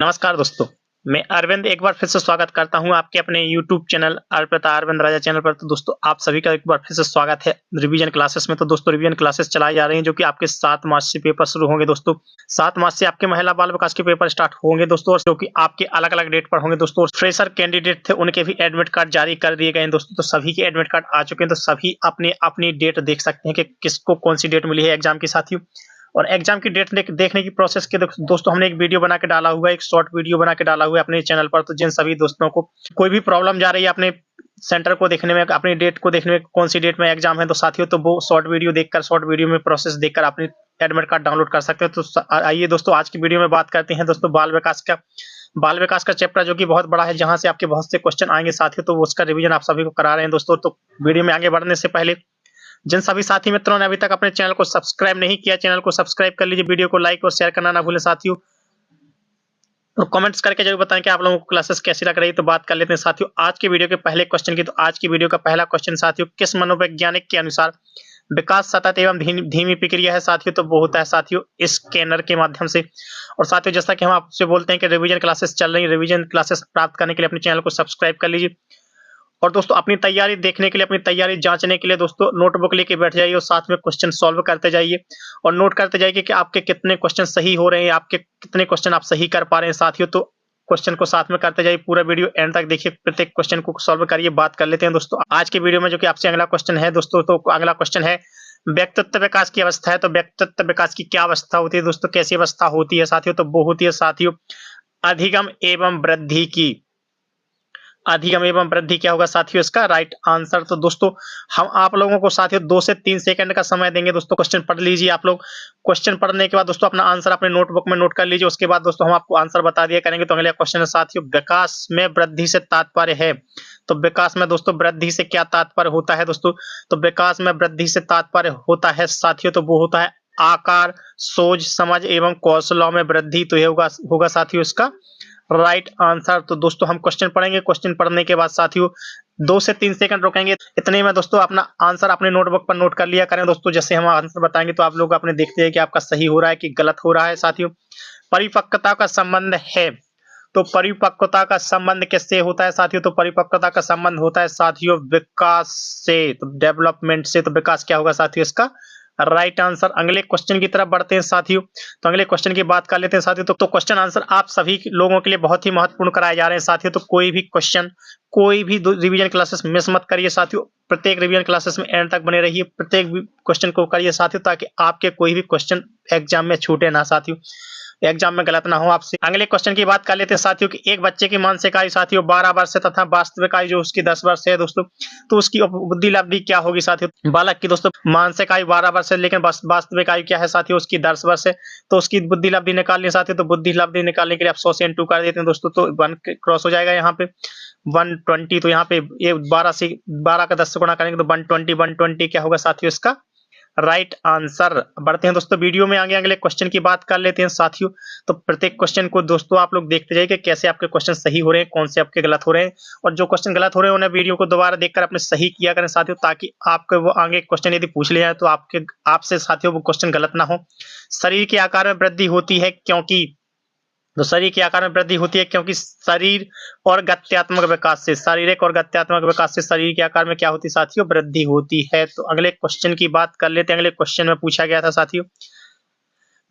नमस्कार दोस्तों, मैं अरविंद एक बार फिर से स्वागत करता हूं आपके अपने यूट्यूब चैनल अर्पिता अरविंद राजा चैनल पर। तो दोस्तों आप सभी का एक बार फिर से स्वागत है रिवीजन क्लासेस में। तो दोस्तों रिवीजन क्लासेस चलाई जा रही हैं जो कि आपके 7 मार्च से पेपर शुरू होंगे दोस्तों। 7 मार्च से आपके महिला बाल विकास के पेपर स्टार्ट होंगे दोस्तों, और जो कि आपके अलग-अलग डेट पर होंगे दोस्तों। फ्रेशर कैंडिडेट थे उनके भी एडमिट कार्ड जारी कर दिए गए हैं दोस्तों। तो सभी के एडमिट कार्ड आ चुके हैं, तो सभी अपनी डेट देख सकते हैं कि किसको कौन सी डेट मिली है एग्जाम की साथियों। और एग्जाम की डेट देखने की प्रोसेस के दोस्तों हमने एक वीडियो बना के डाला हुआ है, एक शॉर्ट वीडियो बना के डाला हुआ है अपने चैनल पर। तो जिन सभी दोस्तों को कोई भी प्रॉब्लम जा रही है अपने सेंटर को देखने में, अपनी डेट को देखने में, कौन सी डेट में एग्जाम है, तो साथियों तो वो शॉर्ट वीडियो देखकर, शॉर्ट वीडियो में प्रोसेस देखकर अपनी एडमिट कार्ड डाउनलोड कर सकते हैं। तो आइए दोस्तों आज की वीडियो में बात करते हैं दोस्तों बाल विकास का चैप्टर, जो कि बहुत बड़ा है, जहां से आपके बहुत से क्वेश्चन आएंगे साथियों। तो उसका रिवीजन आप सभी को करा रहे हैं दोस्तों। तो वीडियो में आगे बढ़ने से पहले जिन सभी साथी मित्रों ने अभी तक अपने चैनल को सब्सक्राइब नहीं किया, चैनल को सब्सक्राइब कर लीजिए, वीडियो को लाइक और शेयर करना ना भूलें साथियों। और कमेंट्स करके जरूर बताएं कि आप लोगों को क्लासेस कैसी लग रही है। तो बात कर लेते हैं साथियों आज की वीडियो के पहले क्वेश्चन की। तो आज की वीडियो का पहला क्वेश्चन साथियों, किस मनोवैज्ञानिक के अनुसार विकास सतत एवं धीमी प्रक्रिया है साथियों। तो वो होता है साथियों स्कैनर के माध्यम से। और साथियों जैसा कि हम आपसे बोलते हैं कि रिवीजन क्लासेस चल रही है, रिवीजन क्लासेस प्राप्त करने के लिए अपने चैनल को सब्सक्राइब कर लीजिए। और दोस्तों अपनी तैयारी देखने के लिए, अपनी तैयारी जांचने के लिए दोस्तों नोटबुक लेके बैठ जाइए और साथ में क्वेश्चन सॉल्व करते जाइए और नोट करते जाइए कि आपके कितने क्वेश्चन सही हो रहे हैं, आपके कितने क्वेश्चन आप सही कर पा रहे हैं साथियों। तो क्वेश्चन को साथ में करते जाइए, पूरा वीडियो एंड तक देखिए, प्रत्येक क्वेश्चन को सॉल्व करिए। बात कर लेते हैं दोस्तों आज के वीडियो में जो कि आपसे अगला क्वेश्चन है दोस्तों। तो अगला क्वेश्चन है व्यक्तित्व विकास की अवस्था है। तो व्यक्तित्व विकास की क्या अवस्था होती है दोस्तों, कैसी अवस्था होती है साथियों। तो वो होती है साथियों अधिगम एवं वृद्धि की। अधिगम एवं वृद्धि क्या होगा साथियों इसका राइट आंसर। तो दोस्तों हम आप लोगों को साथियों 2 से 3 सेकंड का समय देंगे दोस्तों। क्वेश्चन पढ़ लीजिए आप लोग। क्वेश्चन पढ़ने के बाद दोस्तों अपना आंसर अपने नोटबुक में नोट कर लीजिए। उसके बाद दोस्तों हम आपको आंसर बता दिया करेंगे। तो अगला क्वेश्चन है साथियों, विकास में वृद्धि से तात्पर्य है। तो विकास में दोस्तों वृद्धि से क्या तात्पर्य होता है दोस्तों। तो विकास में वृद्धि से तात्पर्य होता है साथियों, तो वो होता है आकार, सोच, समझ एवं कौशलों में वृद्धि। तो ये होगा साथियों इसका राइट आंसर। तो दोस्तों हम क्वेश्चन पढ़ेंगे, क्वेश्चन पढ़ने के बाद साथियों 2 से 3 सेकंड रोकेंगे। इतने में दोस्तों अपना आंसर अपने नोटबुक पर नोट कर लिया करें दोस्तों। जैसे हम आंसर बताएंगे तो आप लोग अपने देखते हैं कि आपका सही हो रहा है कि गलत हो रहा है साथियों। परिपक्वता का संबंध है। तो परिपक्वता का संबंध किससे होता है साथियों। तो परिपक्वता का संबंध होता है साथियों विकास से, तो डेवलपमेंट से। तो विकास क्या होगा साथियों इसका राइट आंसर। अगले क्वेश्चन की तरफ बढ़ते हैं साथियों। तो अगले क्वेश्चन की बात कर लेते हैं साथियों। तो क्वेश्चन आंसर आप सभी लोगों के लिए बहुत ही महत्वपूर्ण कराए जा रहे हैं साथियों। तो कोई भी क्वेश्चन, कोई भी रिवीजन क्लासेस मिस मत करिए साथियों। प्रत्येक रिवीजन क्लासेस में एंड तक बने रहिए, प्रत्येक भी क्वेश्चन को करिए साथियों, ताकि आपके कोई भी क्वेश्चन एग्जाम में छूटे ना साथियों, एग्जाम में गलत ना हो आपसे। अगले क्वेश्चन की बात कर लेते हैं साथियों कि एक बच्चे की मानसिक आयु साथियों 12 वर्ष है तथा वास्तविक आयु जो उसकी 10 वर्ष है दोस्तों। तो उसकी बुद्धि लब्धि क्या होगी साथियों। बालक की दोस्तों मानसिक आयु 12 वर्ष है, लेकिन वास्तविक आयु क्या है साथियों उसकी 10 वर्ष है। तो उसकी बुद्धि लब्धि निकालनी साथियों। तो बुद्धि लब्धि निकालने के लिए आप 100 से इंटू कर देते हैं दोस्तों। तो 1 क्रॉस हो जाएगा यहाँ पे 120। तो यहाँ पे ये 12 का 10 से गुणा करेंगे तो 120 क्या होगा साथियों इसका राइट आंसर। बढ़ते हैं दोस्तों वीडियो में आगे अगले क्वेश्चन की बात कर लेते हैं साथियों। तो प्रत्येक क्वेश्चन को दोस्तों आप लोग देखते जाइए कि कैसे आपके क्वेश्चन सही हो रहे हैं, कौन से आपके गलत हो रहे हैं। और जो क्वेश्चन गलत हो रहे हैं उन्हें वीडियो को दोबारा देखकर अपने सही किया करें साथियों, ताकि आपके वो आगे क्वेश्चन यदि पूछ लिया जाए तो आपसे साथियों वो क्वेश्चन गलत ना हो। शरीर के आकार में वृद्धि होती है क्योंकि, तो शरीर के आकार में वृद्धि होती है क्योंकि शरीर और गत्यात्मक विकास से, शारीरिक और गत्यात्मक विकास से शरीर के आकार में क्या होती है साथियों वृद्धि होती है। तो अगले क्वेश्चन की बात कर लेते हैं। अगले क्वेश्चन में पूछा गया था साथियों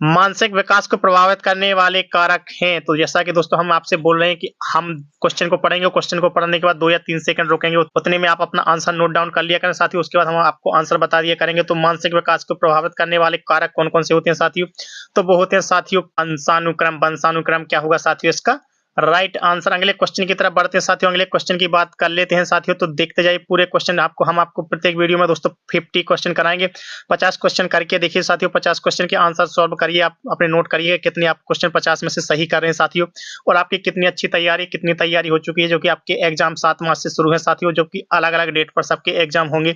मानसिक विकास को प्रभावित करने वाले कारक हैं। तो जैसा कि दोस्तों हम आपसे बोल रहे हैं कि हम क्वेश्चन को पढ़ेंगे, क्वेश्चन को पढ़ने के बाद 2 या 3 सेकंड रोकेंगे, उतने में आप अपना आंसर नोट डाउन कर लिया करें साथियों। उसके बाद हम आपको आंसर बता दिया करेंगे। तो मानसिक विकास को प्रभावित करने वाले कारक कौन कौन से होते हैं साथियों। तो वो होते हैं साथियों वंशानुक्रम। वंशानुक्रम क्या होगा साथियों इसका राइट आंसर। अगले क्वेश्चन की तरफ बढ़ते हैं साथियों। अगले क्वेश्चन की बात कर लेते हैं साथियों। तो देखते जाइए पूरे क्वेश्चन हम आपको प्रत्येक वीडियो में दोस्तों 50 क्वेश्चन कराएंगे। 50 क्वेश्चन करके देखिए साथियों, 50 क्वेश्चन के आंसर सॉल्व करिए, आप अपने नोट करिए कितने आप क्वेश्चन 50 में से सही कर रहे हैं साथियों, और आपकी कितनी अच्छी तैयारी, कितनी तैयारी हो चुकी है, जो कि आपके एग्जाम 7 मार्च से शुरू है साथियों, जो कि अलग अलग डेट पर सबके एग्जाम होंगे।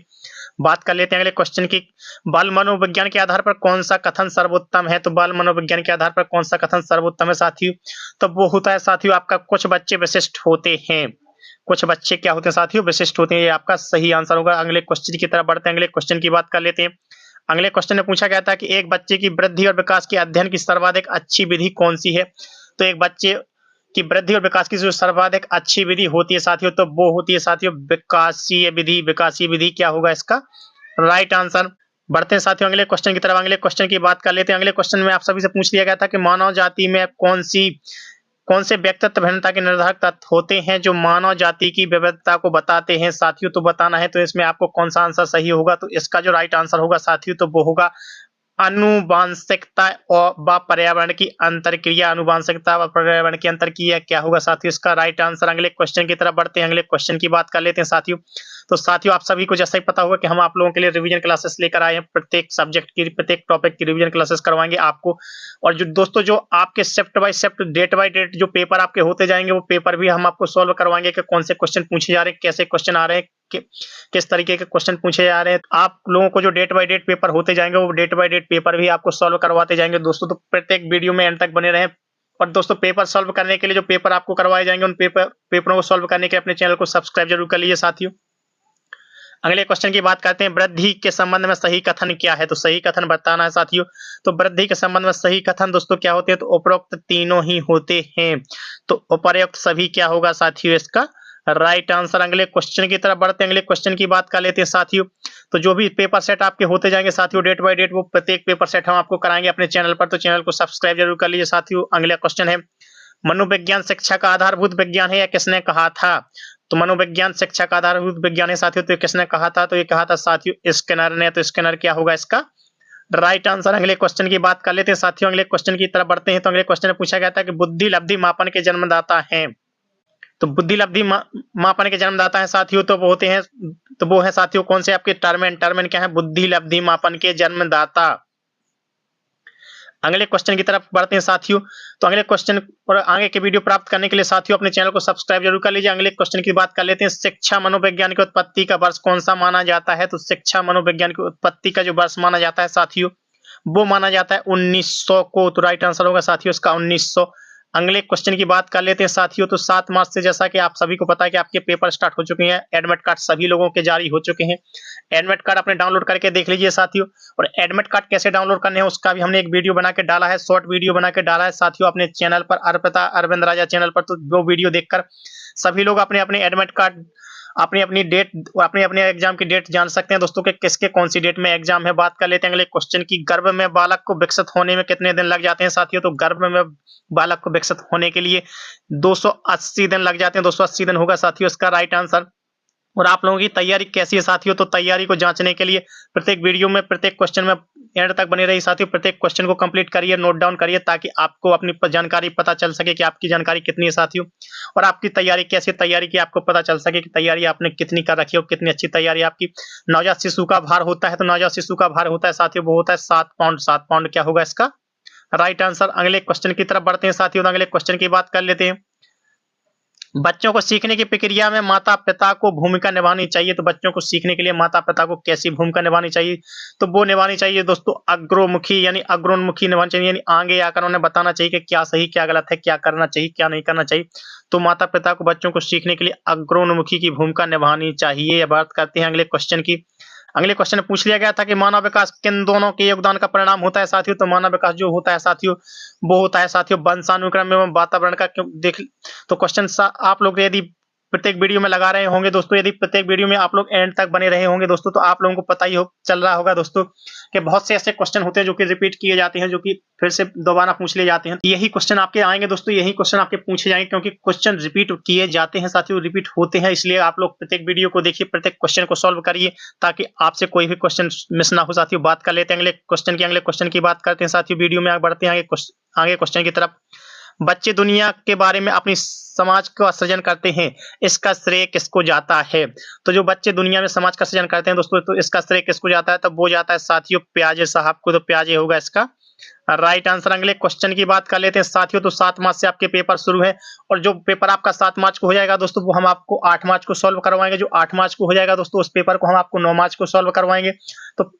बात कर लेते हैं अगले क्वेश्चन की, बाल मनोविज्ञान के आधार पर कौन सा कथन सर्वोत्तम है। तो बाल मनोविज्ञान के आधार पर कौन सा कथन सर्वोत्तम है साथियों। तो वो होता है साथियों आपका कुछ बच्चे विशिष्ट होते हैं। कुछ बच्चे क्या होते हैं साथियों विशिष्ट होते हैं, ये आपका सही आंसर होगा। अगले क्वेश्चन की तरफ बढ़ते हैं। अगले क्वेश्चन की बात कर लेते हैं। अगले क्वेश्चन में पूछा गया था कि एक बच्चे की वृद्धि और विकास के अध्ययन की सर्वाधिक अच्छी विधि कौन सी है। तो एक बच्चे कि वृद्धि और विकास की जो सर्वाधिक अच्छी विधि होती है साथियों, तो वो होती है साथियों विकासीय विधि। विकासीय विधि क्या होगा इसका राइट आंसर। बढ़ते हैं साथियों अगले क्वेश्चन की तरफ। अगले क्वेश्चन की बात कर लेते हैं। अगले क्वेश्चन में आप सभी से पूछ लिया गया था कि मानव जाति में कौन से व्यक्तित्व भिन्नता के निर्धारक तत्व होते हैं जो मानव जाति की विविधता को बताते हैं साथियों। तो बताना है तो इसमें आपको कौन सा आंसर सही होगा। तो इसका जो राइट आंसर होगा साथियों, तो वो होगा आनुवांशिकता और व पर्यावरण की अंतरक्रिया। आनुवांशिकता व पर्यावरण की अंतरक्रिया क्या होगा साथियों इसका राइट आंसर। अगले क्वेश्चन की तरफ बढ़ते हैं। अगले क्वेश्चन की बात कर लेते हैं साथियों। तो साथियों आप सभी को जैसा ही पता होगा कि हम आप लोगों के लिए रिवीजन क्लासेस लेकर आए हैं। प्रत्येक सब्जेक्ट की प्रत्येक टॉपिक की रिवीजन क्लासेस करवाएंगे आपको। और जो दोस्तों जो आपके shift by shift date by date जो पेपर आपके होते जाएंगे, वो पेपर भी हम आपको सॉल्व करवाएंगे कि कौन से क्वेश्चन पूछे जा रहे हैं, कैसे क्वेश्चन आ रहे हैं, किस तरीके के क्वेश्चन पूछे जा रहे हैं। आप लोगों को जो डेट बाय डेट पेपर होते जाएंगे, वो डेट बाय डेट पेपर भी आपको सॉल्व करवाते जाएंगे दोस्तों। तो प्रत्येक वीडियो में एंड तक बने रहें। और दोस्तों पेपर सॉल्व करने के लिए जो पेपर आपको करवाए जाएंगे, उन पेपरों को सॉल्व करने के लिए अपने चैनल को सब्सक्राइब जरूर कर लीजिए साथियों। अगले क्वेश्चन की बात करते हैं। वृद्धि के संबंध में सही कथन क्या है। तो सही कथन बताना है साथियों। तो वृद्धि के संबंध में सही कथन दोस्तों क्या होते हैं, तो उपरोक्त तीनों ही होते हैं। तो उपर्युक्त सभी क्या होगा साथियों इसका राइट आंसर। अगले क्वेश्चन की तरफ बढ़ते हैं। अगले क्वेश्चन की बात कर लेते हैं साथियों। तो जो भी पेपर सेट आपके होते जाएंगे साथियों डेट बाय डेट, वो प्रत्येक पेपर सेट हम आपको कराएंगे अपने चैनल पर। तो चैनल को सब्सक्राइब जरूर कर लीजिए साथियों। अगला क्वेश्चन है, मनोविज्ञान शिक्षा का आधारभूत विज्ञान है, या किसने कहा था। तो मनोविज्ञान शिक्षा का आधारभूत विज्ञान है साथियों। तो ये किसने कहा था, तो ये कहा था साथियों स्किनर ने। तो स्किनर क्या होगा इसका राइट आंसर। अगले क्वेश्चन की बात कर लेते हैं साथियों। अगले क्वेश्चन की तरफ बढ़ते हैं। तो अगले क्वेश्चन में पूछा गया था कि बुद्धि लब्धि मापन के जन्मदाता हैं। तो बुद्धि लब्धि मापन के जन्मदाता है साथियों, तो वो होते हैं, तो वो है साथियों कौन से आपके टर्मेन। टर्मेन क्या है बुद्धि लब्धि मापन के जन्मदाता। अगले क्वेश्चन की तरफ बढ़ते हैं साथियों। तो अगले क्वेश्चन और आगे के वीडियो प्राप्त करने के लिए साथियों अपने चैनल को सब्सक्राइब जरूर कर लीजिए। अगले क्वेश्चन की बात कर लेते हैं। शिक्षा मनोविज्ञान की उत्पत्ति का वर्ष कौन सा माना जाता है। तो शिक्षा मनोविज्ञान की उत्पत्ति का जो वर्ष माना जाता है साथियों, वो माना जाता है 1900 को। तो राइट आंसर होगा साथियों इसका 1900। अगले क्वेश्चन की बात कर लेते हैं साथियों। तो 7 मार्च से जैसा कि आप सभी को पता है कि आपके पेपर स्टार्ट हो चुके हैं। एडमिट कार्ड सभी लोगों के जारी हो चुके हैं। एडमिट कार्ड अपने डाउनलोड करके देख लीजिए साथियों। और एडमिट कार्ड कैसे डाउनलोड करने हैं उसका भी हमने एक वीडियो बना के डाला है, शॉर्ट वीडियो बना के डाला है साथियों अपने चैनल पर, अर्पिता अरविंद राजा चैनल पर। तो वो वीडियो देखकर सभी लोग अपने अपने एडमिट कार्ड अपनी अपनी डेट अपने अपने एग्जाम की डेट जान सकते हैं दोस्तों के किसके कौन सी डेट में एग्जाम है। बात कर लेते हैं अगले क्वेश्चन की। गर्भ में बालक को विकसित होने में कितने दिन लग जाते हैं साथियों। तो गर्भ में बालक को विकसित होने के लिए 280 दिन लग जाते हैं। 280 दिन होगा साथियों इसका राइट आंसर। और आप लोगों की तैयारी कैसी है साथियों। तो तैयारी को जांचने के लिए प्रत्येक वीडियो में प्रत्येक क्वेश्चन में एंड तक बने रहिए साथियों। प्रत्येक क्वेश्चन को कंप्लीट करिए, नोट डाउन करिए, ताकि आपको अपनी जानकारी पता चल सके कि आपकी जानकारी कितनी है साथियों। और आपकी तैयारी कैसी है, तैयारी की आपको पता चल सके कि तैयारी आपने कितनी कर रखी है और कितनी अच्छी तैयारी आपकी। नवजात शिशु का भार होता है, तो नवजात शिशु का भार होता है साथियों, वो होता है 7 पाउंड। 7 पाउंड क्या होगा इसका राइट आंसर। अगले क्वेश्चन की तरफ बढ़ते हैं साथियों। अगले क्वेश्चन की बात कर लेते हैं। बच्चों को सीखने की प्रक्रिया में माता पिता को भूमिका निभानी चाहिए। तो बच्चों को सीखने के लिए माता पिता को कैसी भूमिका निभानी चाहिए। तो वो निभानी चाहिए दोस्तों अग्रोमुखी यानी अग्रोन्मुखी निभानी चाहिए, यानी आगे आकर उन्हें बताना चाहिए कि क्या सही क्या गलत है, क्या करना चाहिए क्या नहीं करना चाहिए। तो माता पिता को बच्चों को सीखने के लिए अग्रोन्मुखी की भूमिका निभानी चाहिए। बात करते हैं अगले क्वेश्चन की। अगले क्वेश्चन में पूछ लिया गया था कि मानव विकास किन दोनों के योगदान का परिणाम होता है साथियों। तो मानव विकास जो होता है साथियों, वो होता है साथियों वंशानुक्रम एवं वातावरण का। क्यों देख तो क्वेश्चन आप लोग यदि प्रत्येक वीडियो में लगा रहे होंगे दोस्तों, यदि प्रत्येक वीडियो में आप लोग एंड तक बने रहे होंगे दोस्तों, तो आप लोगों को पता ही चल रहा होगा दोस्तों कि बहुत से ऐसे क्वेश्चन होते हैं जो कि रिपीट किए जाते हैं, जो कि फिर से दोबारा पूछ लिए जाते हैं। यही क्वेश्चन आपके आएंगे दोस्तों, यही क्वेश्चन आपके पूछे जाएंगे, क्योंकि क्वेश्चन रिपीट किए जाते हैं साथियों, रिपीट होते हैं। इसलिए आप लोग प्रत्येक वीडियो को देखिए, प्रत्येक क्वेश्चन को सॉल्व करिए, ताकि आपसे कोई भी क्वेश्चन मिस ना हो साथियों। बात कर लेते हैं अगले क्वेश्चन की। अगले क्वेश्चन की बात करते हैं साथियों, वीडियो में आगे बढ़ते हैं आगे क्वेश्चन की तरफ। बच्चे दुनिया के बारे में अपनी समाज का सृजन करते हैं, इसका श्रेय किसको जाता है। तो जो बच्चे दुनिया में समाज का सृजन करते हैं दोस्तों, तो इसका श्रेय किसको जाता है। तो वो जाता है साथियों प्याजे साहब को। तो प्याजे होगा इसका राइट आंसर। अगले क्वेश्चन की बात कर लेते हैं साथियों। तो 7 मार्च से आपके पेपर शुरू है, और जो पेपर आपका 7 मार्च को हो जाएगा दोस्तों, वो हम आपको 8 मार्च को सॉल्व करवाएंगे। जो 8 मार्च को हो जाएगा दोस्तों, उस पेपर को हम आपको 9 मार्च को सॉल्व करवाएंगे। तो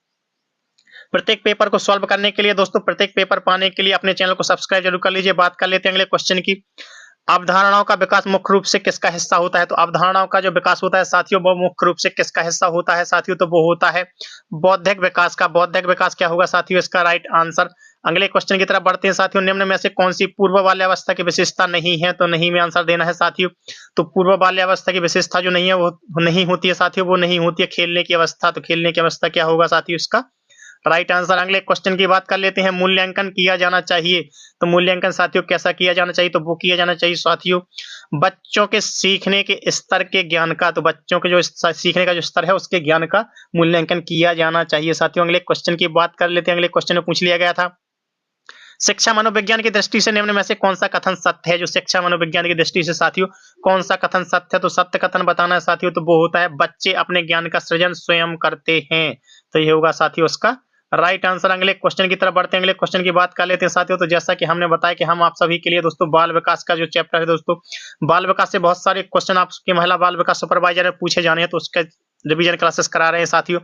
प्रत्येक पेपर को सॉल्व करने के लिए दोस्तों, प्रत्येक पेपर पाने के लिए अपने चैनल को सब्सक्राइब जरूर कर लीजिए। बात कर लेते हैं अगले क्वेश्चन की। अवधारणाओं का विकास मुख्य रूप से किसका हिस्सा होता है? तो अवधारणाओं का जो विकास होता है साथियों, वो मुख्य रूप से किसका हिस्सा होता है साथियों? तो वो होता है बौद्धिक विकास का। बौद्धिक विकास क्या होगा साथियों? इसका राइट आंसर। अगले क्वेश्चन की तरफ बढ़ते हैं साथियों। निम्न में से कौन सी पूर्व बाल्यावस्था की विशेषता नहीं है? तो नहीं में आंसर देना है साथियों। तो पूर्व बाल्यावस्था की विशेषता जो नहीं है वो नहीं होती है साथियों, वो नहीं होती है खेलने की अवस्था। तो खेलने की अवस्था क्या होगा साथियों? इसका राइट आंसर। अगले क्वेश्चन की बात कर लेते हैं। मूल्यांकन किया जाना चाहिए, तो मूल्यांकन साथियों कैसा किया जाना चाहिए? तो वो किया जाना चाहिए साथियों बच्चों के सीखने के स्तर के ज्ञान का। तो बच्चों के जो सीखने का जो स्तर है उसके ज्ञान का मूल्यांकन किया जाना चाहिए साथियों। अगले क्वेश्चन की बात कर लेते हैं। अगले क्वेश्चन में पूछ लिया गया था, शिक्षा मनोविज्ञान की दृष्टि से निम्न में से कौन सा कथन सत्य है? जो शिक्षा मनोविज्ञान की दृष्टि से साथियों कौन सा कथन सत्य है? तो सत्य कथन बताना है साथियों। तो वो होता है बच्चे अपने ज्ञान का सृजन स्वयं करते हैं। तो ये होगा साथियों उसका राइट आंसर। अगले क्वेश्चन की तरफ बढ़ते हैं। अगले क्वेश्चन की बात कर लेते हैं साथियों। तो जैसा कि हमने बताया कि हम आप सभी के लिए दोस्तों बाल विकास का जो चैप्टर है दोस्तों, बाल विकास से बहुत सारे क्वेश्चन आपके महिला बाल विकास सुपरवाइजर में पूछे जाने हैं, तो उसका रिवीजन क्लासेस करा रहे हैं साथियों।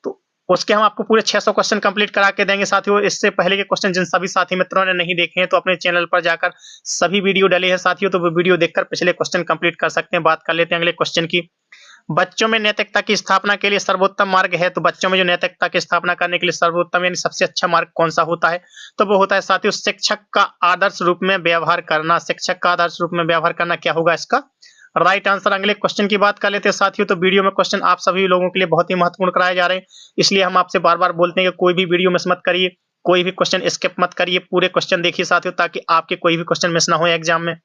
तो उसके हम आपको पूरे 600 क्वेश्चन कंप्लीट करा के देंगे साथियों। इससे पहले के क्वेश्चन जिन सभी साथी मित्रों ने नहीं देखे हैं तो अपने चैनल पर जाकर सभी वीडियो डले हैं साथियों, तो वो वीडियो देखकर पिछले क्वेश्चन कंप्लीट कर सकते हैं। बात कर लेते हैं अगले क्वेश्चन की। बच्चों में नैतिकता की स्थापना के लिए सर्वोत्तम मार्ग है? तो बच्चों में जो नैतिकता की स्थापना करने के लिए सर्वोत्तम यानी सबसे अच्छा मार्ग कौन सा होता है? तो वो होता है साथियों शिक्षक का आदर्श रूप में व्यवहार करना। शिक्षक का आदर्श रूप में व्यवहार करना क्या होगा इसका राइट आंसर। अगले क्वेश्चन की बात कर लेते हैं साथियों। तो वीडियो में क्वेश्चन आप सभी लोगों के लिए बहुत ही महत्वपूर्ण कराए जा रहे हैं, इसलिए हम आपसे बार बार बोलते हैं कि कोई भी वीडियो मिस मत करिए, कोई भी क्वेश्चन स्किप मत करिए, पूरे क्वेश्चन देखिए साथियों, ताकि आपके कोई भी क्वेश्चन मिस ना हो एग्जाम में।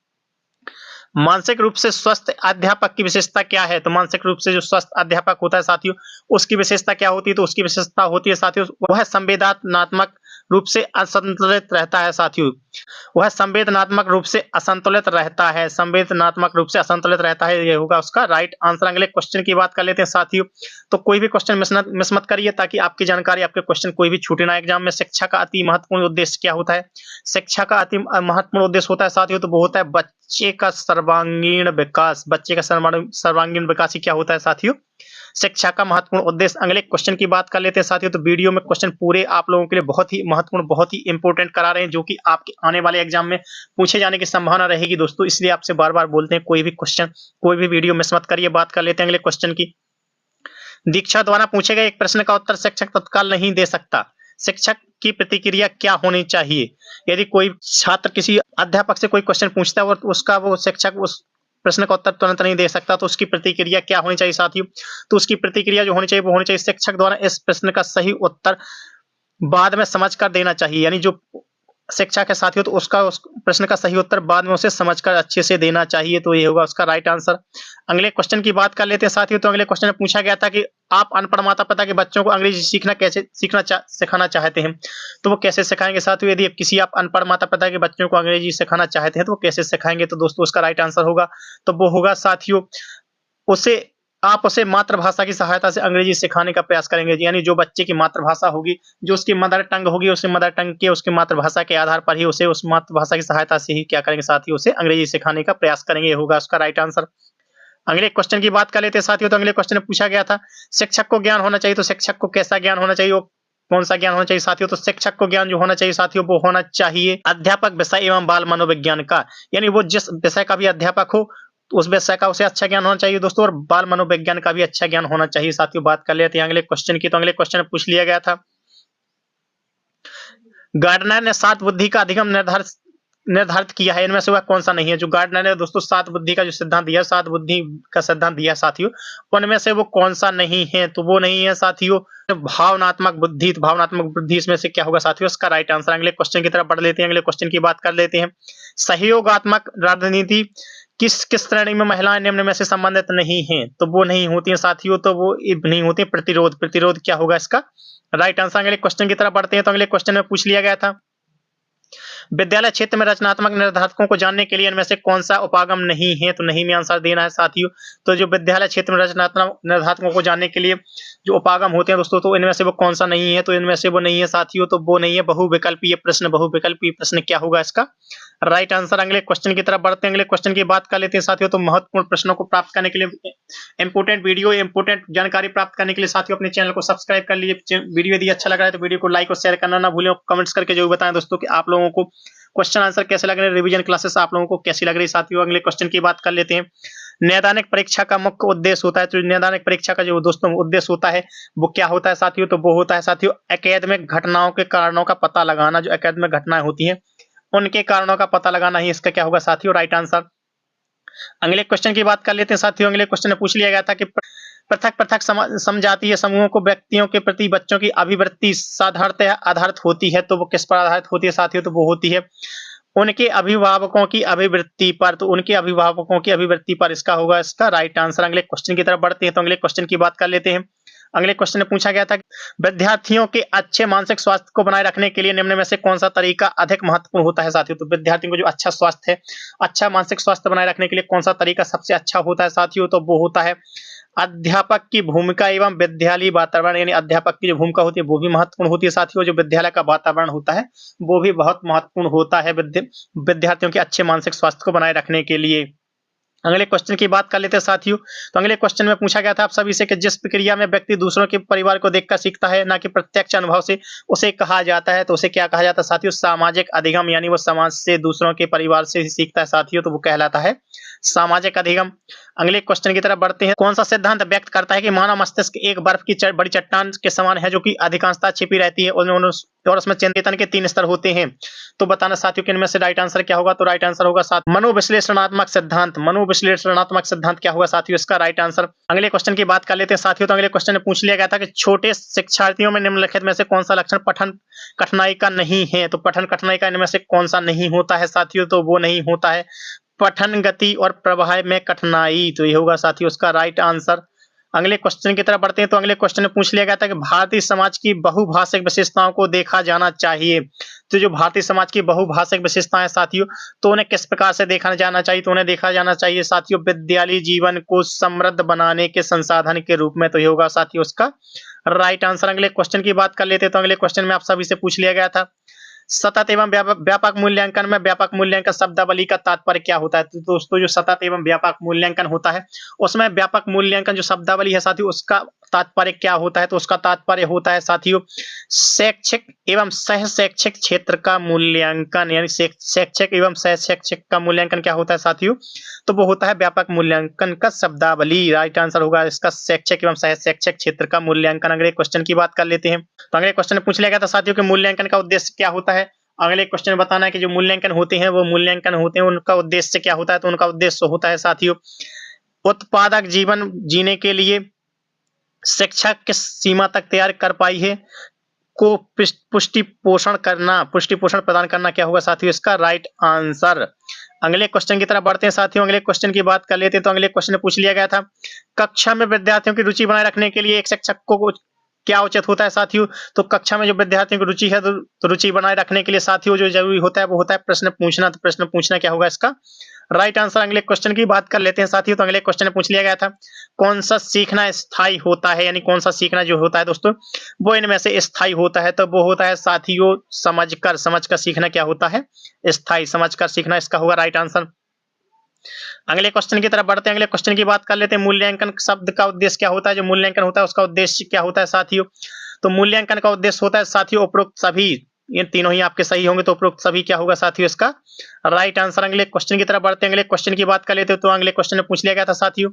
मानसिक रूप से स्वस्थ अध्यापक की विशेषता क्या है? तो मानसिक रूप से जो स्वस्थ अध्यापक होता है साथियों उसकी विशेषता क्या होती है? तो उसकी विशेषता होती है साथियों वह संवेदनात्मक रूप से असंतुलित रहता है साथियों। वह संवेदनात्मक रूप से असंतुलित रहता है। संवेदनात्मक रूप से असंतुलित रहता है, ये होगा उसका राइट आंसर। अगले क्वेश्चन की बात कर लेते हैं साथियों। तो कोई भी क्वेश्चन मिस मत करिए ताकि आपकी जानकारी, आपके क्वेश्चन कोई भी छूटे ना एग्जाम में। शिक्षा का अति महत्वपूर्ण उद्देश्य क्या होता है? शिक्षा का अति महत्वपूर्ण उद्देश्य होता है साथियों तो वो होता है बच्चे का सर्वांगीण विकास। बच्चे का सर्वांगीण विकास ही क्या होता है साथियों? शिक्षा का महत्वपूर्ण उद्देश्य। अगले क्वेश्चन की बात कर लेते हैं साथियों। तो वीडियो में क्वेश्चन पूरे आप लोगों के लिए बहुत ही महत्वपूर्ण, बहुत ही इंपॉर्टेंट करा रहे हैं, जो कि आपके आने वाले एग्जाम में पूछे जाने की संभावना रहेगी दोस्तों, इसलिए आपसे बार बार बोलते हैं कोई भी क्वेश्चन, कोई भी वीडियो मिस मत करिए। बात कर लेते हैं अगले क्वेश्चन की। दीक्षा द्वारा पूछे गए एक प्रश्न का उत्तर शिक्षक तत्काल नहीं दे सकता, शिक्षक की प्रतिक्रिया क्या होनी चाहिए? यदि कोई छात्र किसी अध्यापक से कोई क्वेश्चन पूछता है और उसका वो शिक्षक उस प्रश्न का उत्तर तुरंत नहीं दे सकता, तो उसकी प्रतिक्रिया क्या होनी चाहिए साथियों? तो उसकी प्रतिक्रिया जो होनी चाहिए वो होनी चाहिए शिक्षक द्वारा इस प्रश्न का सही उत्तर बाद में समझ कर देना चाहिए। यानी जो शिक्षा के साथियों तो उसका उस प्रश्न का सही उत्तर बाद में उसे समझकर अच्छे से देना चाहिए। तो ये होगा उसका राइट आंसर। अगले क्वेश्चन की बात कर लेते हैं साथियों। तो अगले क्वेश्चन में पूछा गया था कि आप अनपढ़ माता पिता के बच्चों को अंग्रेजी सिखाना चाहते हैं, तो वो कैसे सिखाएंगे साथियों? यदि किसी आप अनपढ़ माता पिता के बच्चों को अंग्रेजी सिखाना चाहते हैं तो वो कैसे सिखाएंगे? तो दोस्तों उसका राइट आंसर होगा, तो वो होगा साथियों उसे आप उसे मातृभाषा की सहायता से अंग्रेजी सिखाने का प्रयास करेंगे। यानी जो बच्चे की मातृभाषा होगी, जो उसकी मदर टंग होगी, उसकी मदर टंग के उसकी मातृभाषा के आधार पर ही उसे उस मातृभाषा की सहायता से ही क्या करेंगे साथियों? उसे अंग्रेजी सिखाने का प्रयास करेंगे। ये होगा उसका राइट आंसर। अगले क्वेश्चन की बात कर लेते हैं साथियों। तो अगले क्वेश्चन में पूछा गया था शिक्षक को ज्ञान होना चाहिए, तो शिक्षक को कैसा ज्ञान होना चाहिए? वो कौन सा ज्ञान होना चाहिए साथियों? तो शिक्षक को ज्ञान जो होना चाहिए साथियों वो होना चाहिए अध्यापक विषय एवं बाल मनोविज्ञान का। यानी वो जिस विषय का भी अध्यापक हो तो उस विषय का उसे अच्छा ज्ञान होना चाहिए दोस्तों, और बाल मनोविज्ञान का भी अच्छा ज्ञान होना चाहिए साथियों। बात कर लेते हैं अगले क्वेश्चन की। तो अगले क्वेश्चन में पूछ लिया गया था गार्डनर ने 7 बुद्धि का अधिगम निर्धारित किया है, इनमें से वह कौन सा नहीं है? जो गार्डनर ने दोस्तों 7 बुद्धि का जो सिद्धांत दिया, 7 बुद्धि का सिद्धांत दिया साथियों, उनमें से वो कौन सा नहीं है? तो वो नहीं है साथियों भावनात्मक बुद्धि। तो भावनात्मक बुद्धि इसमें से क्या होगा साथियों? उसका राइट आंसर। अगले क्वेश्चन की तरफ बढ़ लेते हैं। अगले क्वेश्चन की बात कर लेते हैं। सहयोगात्मक राजनीति किस किस श्रेणी में महिलाएं निम्न में से संबंधित नहीं है? तो वो नहीं होती है साथियों, तो वो नहीं होती है प्रतिरोध। प्रतिरोध क्या होगा इसका राइट आंसर। अगले क्वेश्चन की तरफ बढ़ते हैं। तो अगले क्वेश्चन में पूछ लिया गया था विद्यालय क्षेत्र में रचनात्मक निर्धारकों को जानने के लिए इनमें से कौन सा उपागम नहीं है? तो नहीं में आंसर देना है साथियों। तो जो विद्यालय क्षेत्र में रचनात्मक निर्धारकों को जानने के लिए जो उपागम होते हैं दोस्तों, तो इनमें से वो कौन सा नहीं है? तो इनमें से वो नहीं है साथियों, तो वो नहीं है बहुविकल्पीय प्रश्न। बहुविकल्पीय प्रश्न क्या होगा इसका राइट आंसर। अगले क्वेश्चन की तरफ बढ़ते हैं। अगले क्वेश्चन की बात कर लेते हैं साथियों। तो महत्वपूर्ण प्रश्नों को प्राप्त करने के लिए, इंपोर्टेंट वीडियो, इंपोर्टेंट जानकारी प्राप्त करने के लिए साथियों अपने चैनल को सब्सक्राइब कर लीजिए। वीडियो यदि अच्छा लग रहा है तो वीडियो को लाइक और शेयर करना ना भूलें, और कमेंट्स करके जरूर बताएं दोस्तों कि आप लोगों को क्वेश्चन आंसर कैसे लग रहे हैं, रिवीजन क्लासेस आप लोगों को कैसी लग रही है साथियों। अगले क्वेश्चन की बात कर लेते हैं। नैदानिक परीक्षा का मुख्य उद्देश्य होता है, तो नैदानिक परीक्षा का जो दोस्तों उद्देश्य होता है वो क्या होता है साथियों, तो वो होता है साथियों एकेडमिक घटनाओं के कारणों का पता लगाना। जो एकेडमिक घटनाएं होती हैं उनके कारणों का पता लगाना ही इसका क्या होगा साथियों, राइट आंसर। अगले क्वेश्चन की बात कर लेते हैं साथियों। अगले क्वेश्चन में पूछ लिया गया था कि पृथक पृथक समजातीय समूहों को व्यक्तियों के प्रति बच्चों की अभिवृत्ति साधारणतः आधारित होती है, तो वो किस पर आधारित होती है साथियों, तो वो होती है उनके अभिभावकों की अभिवृत्ति पर। तो उनके अभिभावकों की अभिवृत्ति पर इसका होगा इसका राइट आंसर। अगले क्वेश्चन की तरफ बढ़ते हैं, तो अगले क्वेश्चन की बात कर लेते हैं। अगले क्वेश्चन में पूछा गया था विद्यार्थियों के अच्छे मानसिक स्वास्थ्य को बनाए रखने के लिए निम्न में से कौन सा तरीका अधिक महत्वपूर्ण होता है साथियों। तो विद्यार्थियों को जो अच्छा स्वास्थ्य है, अच्छा मानसिक स्वास्थ्य बनाए रखने के लिए कौन सा तरीका सबसे अच्छा होता है साथियों, तो वो होता है अध्यापक की भूमिका एवं विद्यालय वातावरण। यानी अध्यापक की जो भूमिका होती है वो भी महत्वपूर्ण होती है साथियों। जो विद्यालय का वातावरण होता है वो भी बहुत महत्वपूर्ण होता है विद्यार्थियों के अच्छे मानसिक स्वास्थ्य को बनाए रखने के लिए। अगले क्वेश्चन की बात कर लेते हैं साथियों। तो अगले क्वेश्चन में पूछा गया था आप सभी से कि जिस प्रक्रिया में व्यक्ति दूसरों के परिवार को देखकर सीखता है, ना कि प्रत्यक्ष अनुभव से, उसे कहा जाता है, तो उसे क्या कहा जाता है साथियों, सामाजिक अधिगम। यानी वो समाज से, दूसरों के परिवार से ही सीखता है साथियों, तो वो कहलाता है सामाजिक अधिगम। अगले क्वेश्चन की तरफ बढ़ते हैं। कौन सा सिद्धांत व्यक्त करता है कि मानव मस्तिष्क एक बर्फ की बड़ी चट्टान के समान है, जो कि अधिकांशतः छिपी रहती है और उसमें चेतन के 3 स्तर होते हैं। तो बताना साथियों कि इनमें से राइट आंसर क्या होगा, तो राइट आंसर होगा साथ मनोविश्लेषणात्मक सिद्धांत। मनोविश्लेषणात्मक सिद्धांत क्या होगा साथियों, इसका राइट आंसर। अगले क्वेश्चन की बात कर लेते हैं साथियों। तो अगले क्वेश्चन में पूछ लिया गया था कि छोटे शिक्षार्थियों में निम्नलिखित में से कौन सा लक्षण पठन कठिनाई का नहीं है। तो पठन कठिनाई का इनमें से कौन सा नहीं होता है साथियों, तो वो नहीं होता है पठन गति और प्रवाह में कठिनाई। तो ये होगा साथियों उसका राइट आंसर। अगले क्वेश्चन की तरफ बढ़ते हैं। तो अगले क्वेश्चन में पूछ लिया गया था कि भारतीय समाज की बहुभाषिक विशेषताओं को देखा जाना चाहिए। तो जो भारतीय समाज की बहुभाषिक विशेषताएं साथियों, तो उन्हें किस प्रकार से देखा जाना चाहिए, तो उन्हें देखा जाना चाहिए साथियों विद्यालय जीवन को समृद्ध बनाने के संसाधन के रूप में। तो ये होगा साथियों उसका राइट आंसर। अगले क्वेश्चन की बात कर लेते हैं। तो अगले क्वेश्चन में आप सभी से पूछ लिया गया था सतत एवं व्यापक मूल्यांकन में व्यापक मूल्यांकन शब्दावली का तात्पर्य क्या होता है। तो दोस्तों जो सतत एवं व्यापक मूल्यांकन होता है उसमें व्यापक मूल्यांकन जो शब्दावली है साथियों उसका तात्पर्य क्या होता है, तो उसका तात्पर्य होता है साथियों शैक्षिक एवं सह शैक्षिक क्षेत्र का मूल्यांकन। यानी शैक्षिक एवं सह शैक्षिक का मूल्यांकन क्या होता है साथियों, तो वो होता है व्यापक मूल्यांकन का शब्दावली। राइट आंसर होगा इसका शैक्षिक एवं सह शैक्षिक क्षेत्र का मूल्यांकन। अगले क्वेश्चन की बात कर लेते हैं। तो अगले क्वेश्चन में पूछ लिया गया था साथियों कि मूल्यांकन का उद्देश्य क्या होता है। अगले क्वेश्चन में बताना है कि जो मूल्यांकन होते हैं वो मूल्यांकन होते हैं उनका उद्देश्य क्या होता है, तो उनका उद्देश्य होता है साथियों उत्पादक जीवन जीने के लिए शिक्षा किस सीमा तक तैयार कर पाई है को पुष्टि पोषण प्रदान करना क्या होगा साथियों इसका राइट आंसर। अगले क्वेश्चन की तरफ बढ़ते हैं साथियों। अगले क्वेश्चन की बात कर लेते हैं। तो अगले क्वेश्चन में पूछ लिया गया था कक्षा में विद्यार्थियों की रुचि बनाए रखने के लिए एक शिक्षक को क्या उचित होता है साथियों। तो कक्षा में जो विद्यार्थियों की रुचि है तो रुचि बनाए रखने के लिए साथियों जो जरूरी होता है वो होता है प्रश्न पूछना। तो प्रश्न पूछना क्या होगा इसका राइट आंसर। अगले क्वेश्चन की बात कर लेते हैं साथियों। तो अगले क्वेश्चन में पूछ लिया गया था कौन सा सीखना स्थायी होता है, यानी कौन सा सीखना जो होता है दोस्तों वो इनमें से स्थायी होता है। तो वो होता है साथियों समझकर सीखना क्या होता है स्थायी, समझकर सीखना इसका होगा राइट आंसर। अगले क्वेश्चन की तरफ बढ़ते हैं। अगले क्वेश्चन की बात कर लेते हैं मूल्यांकन शब्द का उद्देश्य क्या होता है। जो मूल्यांकन होता है उसका उद्देश्य क्या होता है साथियों, तो मूल्यांकन का उद्देश्य होता है साथियों उपरोक्त सभी, ये तीनों ही आपके सही होंगे तो उपरोक्त सभी क्या होगा साथियों इसका राइट आंसर। अगले क्वेश्चन की तरफ बढ़ते हैं। अगले क्वेश्चन की बात कर लेते हैं। तो अगले क्वेश्चन में पूछ लिया गया था साथियों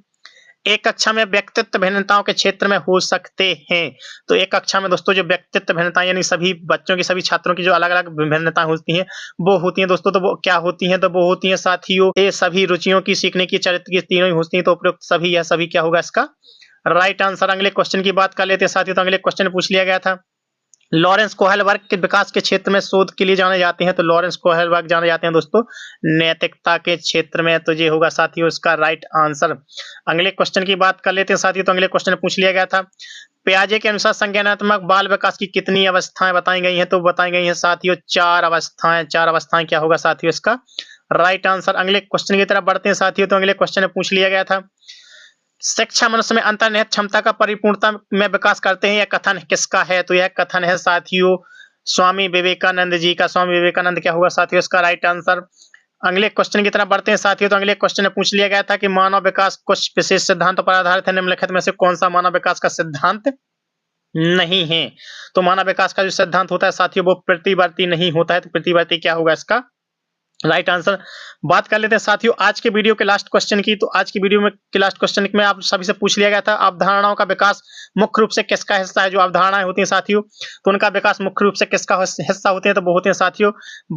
एक कक्षा में व्यक्तित्व भिन्नताओं के क्षेत्र में हो सकते हैं। तो एक कक्षा में दोस्तों जो व्यक्तित्व भिन्नताएं यानी सभी बच्चों की सभी छात्रों की जो अलग अलग भिन्नताएं होती हैं वो होती हैं दोस्तों। तो वो क्या होती हैं, तो वो होती हैं साथियों ये सभी रुचियों की, सीखने की, चरित्र की, तीनों ही होती हैं। तो उपयुक्त सभी या सभी क्या होगा इसका राइट आंसर। अगले क्वेश्चन की बात कर लेते हैं साथियों। तो अगले क्वेश्चन पूछ लिया गया था लॉरेंस कोहलबर्ग के विकास के क्षेत्र में शोध के लिए जाने जाते हैं। तो लॉरेंस कोहलबर्ग जाने जाते हैं दोस्तों नैतिकता के क्षेत्र में। तो ये होगा साथियों इसका राइट आंसर। अगले क्वेश्चन की बात कर लेते हैं साथियों। तो अगले क्वेश्चन में पूछ लिया गया था पियाजे के अनुसार संज्ञानात्मक बाल विकास की कितनी अवस्थाएं बताई गई हैं। तो बताई गई हैं साथियों 4 अवस्थाएं। 4 अवस्थाएं क्या होगा साथियों इसका राइट आंसर। अगले क्वेश्चन की तरफ बढ़ते हैं साथियों। तो अगले क्वेश्चन में पूछ लिया गया था शिक्षा मनुष्य में अंतर्निहित क्षमता का परिपूर्णता में विकास करते हैं, यह कथन किसका है। तो यह कथन है साथियों स्वामी विवेकानंद जी का। स्वामी विवेकानंद क्या होगा साथियों इसका राइट आंसर। अगले क्वेश्चन की तरफ बढ़ते हैं साथियों। तो अगले क्वेश्चन में पूछ लिया गया था कि मानव विकास कुछ विशेष सिद्धांतों पर आधारित है, निम्नलिखित में से कौन सा मानव विकास का सिद्धांत नहीं है। तो मानव विकास का जो सिद्धांत होता है साथियों वो प्रतिवर्ती नहीं होता है। तो प्रतिवर्ती क्या होगा इसका राइट आंसर। बात कर लेते हैं साथियों आज के वीडियो के लास्ट क्वेश्चन की। तो आज की वीडियो में के लास्ट क्वेश्चन में आप सभी से पूछ लिया गया था, अवधारणाओं का विकास मुख्य रूप से किसका हिस्सा है। जो अवधारणाएं होती हैं साथियों, तो उनका विकास मुख्य रूप से किसका हिस्सा होते हैं, तो वो होते हैं साथियों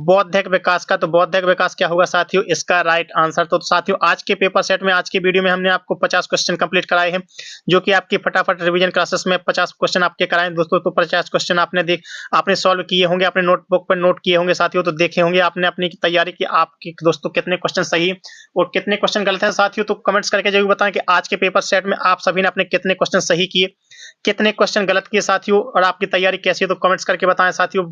बौद्धिक विकास का। तो बौद्धिक विकास क्या होगा साथियों, इसका राइट आंसर। तो साथियों आज के पेपर सेट में, आज की वीडियो में हमने आपको 50 क्वेश्चन कंप्लीट कराए हैं, जो कि आपकी फटाफट रिवीजन क्लासेस में 50 क्वेश्चन आपके कराए दोस्तों। तो 50 क्वेश्चन आपने सॉल्व किए होंगे, अपने नोटबुक पर नोट किए होंगे साथियों। तो देखे होंगे आपने अपनी तैयारी की, आपके दोस्तों कितने क्वेश्चन सही और कितने क्वेश्चन गलत हैं साथियों। तो कमेंट्स करके जरूर बताएं कि आज के पेपर सेट में आप सभी ने अपने कितने क्वेश्चन सही किए, कितने क्वेश्चन गलत किए साथियों, और आपकी तैयारी कैसी है। तो कमेंट्स करके बताएं साथियों।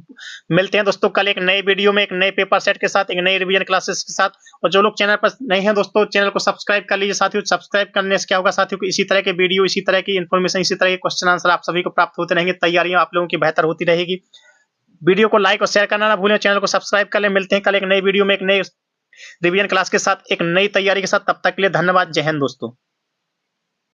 मिलते हैं दोस्तों कल एक नए वीडियो में, एक नए पेपर सेट के साथ, एक नई रिवीजन क्लासेस के साथ। और जो लोग चैनल पर नए हैं दोस्तों, चैनल को सब्सक्राइब कर लीजिए साथियों। सब्सक्राइब करने से क्या होगा साथियों कि इसी तरह के वीडियो, इसी तरह की इन्फॉर्मेशन, इसी तरह के क्वेश्चन आंसर आप सभी को प्राप्त होते रहेंगे। तैयारियां आप लोगों की बेहतर होती रहेगी। वीडियो को लाइक और शेयर करना ना भूलें, चैनल को सब्सक्राइब कर लें। मिलते हैं कल एक नई वीडियो में, एक नई रिवीजन क्लास के साथ, एक नई तैयारी के साथ। तब तक के लिए धन्यवाद। जय हिंद दोस्तों।